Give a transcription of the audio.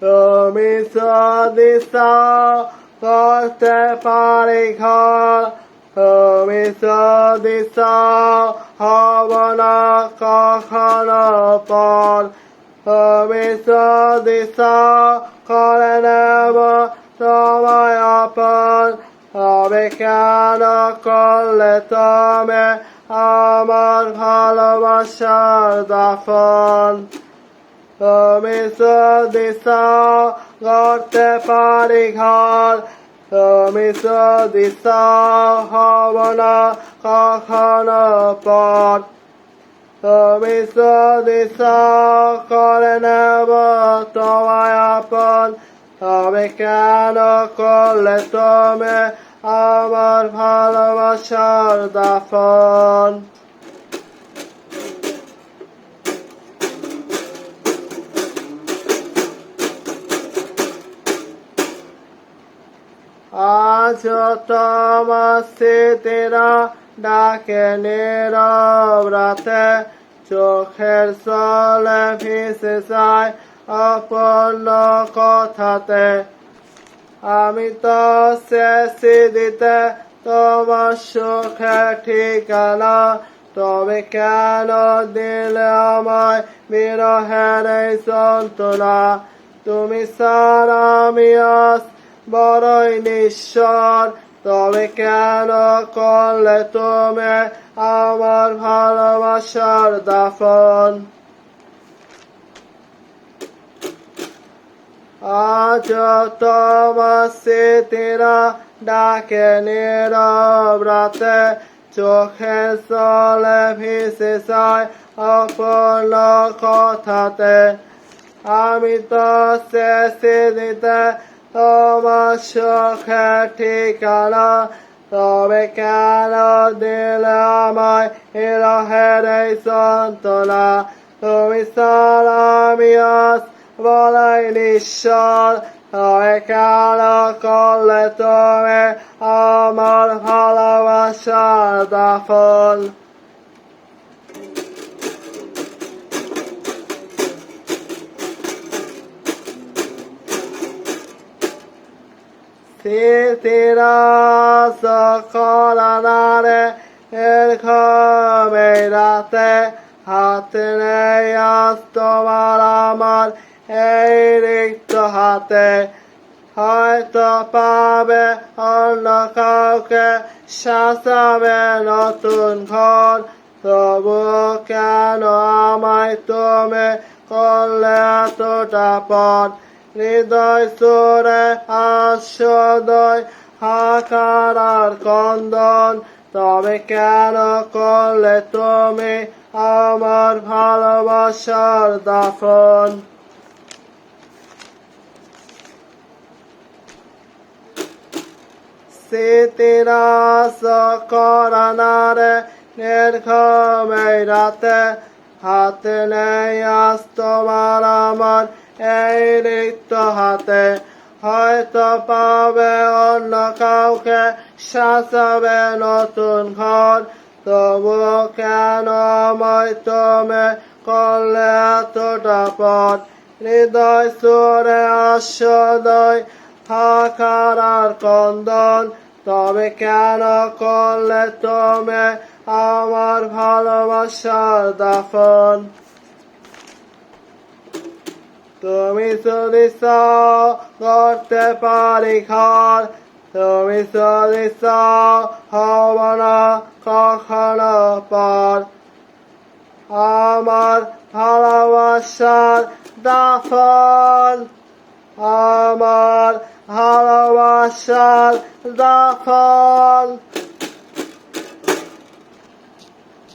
তুমি যদি চাও করতে পারি ঘর, তুমি যদি চাও হব না কখনো পর, তুমি যদি চাও করে নেব তোমায় আপন, তবে কেন করলে তুমি আমার ভালোবাসার দাফন। তুমি যদি চাও গড়তে পারি ঘর, তুমি যদি চাও হব না কখনো পর, তুমি যদি চাও করে নেব তোমায় আপন, তবে কেন করলে তুমি আমার ভালোবাসার দাফন। আজ তোমার স্মৃতিরা ডাকে নীরব রাতে, চোখের জলে ভেসে যায় অপূর্ণ কথাতে। আমি তো চেয়েছি দিতে তোমার সুখে ঠিকানা, তবে কেন দিলে আমায় বিরহের এই যন্ত্রণা। তুমি ছাড়া আমি আজ বড়ই নিঃস্বর, তবে কেন করলে তুমি আমার ভালোবাসার দাফন। আজ তোমার স্মৃতিরা ডাকে নীরব রাতে, চোখের জলে ভেসে যায় অপূর্ণ কথাতে। আমি তো চেয়েছি দিতে তোমার সুখে ঠিকানা, তবে কেন দিলে আমায় বিরহের এই যন্ত্রণা। তুমি ছাড়া আমি আজ বড়ই নিঃস্বর, তবে কেন করলে তুমি আমার ভালোবাসার দাফন। স্মৃতিরা সকল আনারে এরকম এই রাতে, হাতে নেই আজ তোমার আমার এই রিক্ত হাতে। হয়তো পাবে অন্য কাউকে, সাজাবে নতুন ঘর, তবুও কেন আমায় তুমি করলে এতটা পথ। হৃদয় জোরে আশ্বদয় হাকার আর কন্দন, তবে কেন করলে তুমি আমার ভালোবাসার দাফন। স্মৃতিরা সকল আনারে নির্ঘম এই রাতে, হাতে নেই আজ তোমার আমার এই রিক্ত হাতে। হয়তো পাবে অন্য কাউকে, সাজাবে নতুন ঘর, তবুও কেন আমায় তুমি করলে এতটা পথ। হৃদয় জোরে আশ্বদয় হাকার আর কন্দন, তবে কেন করলে তুমি আমার ভালোবাসার দাফন। তুমি যদি চাও করতে পারি ঘর, তুমি যদি চাও হব না কখনো পর, আমার ভালোবাসার দাফন, আমার ভালোবাসার দাফন।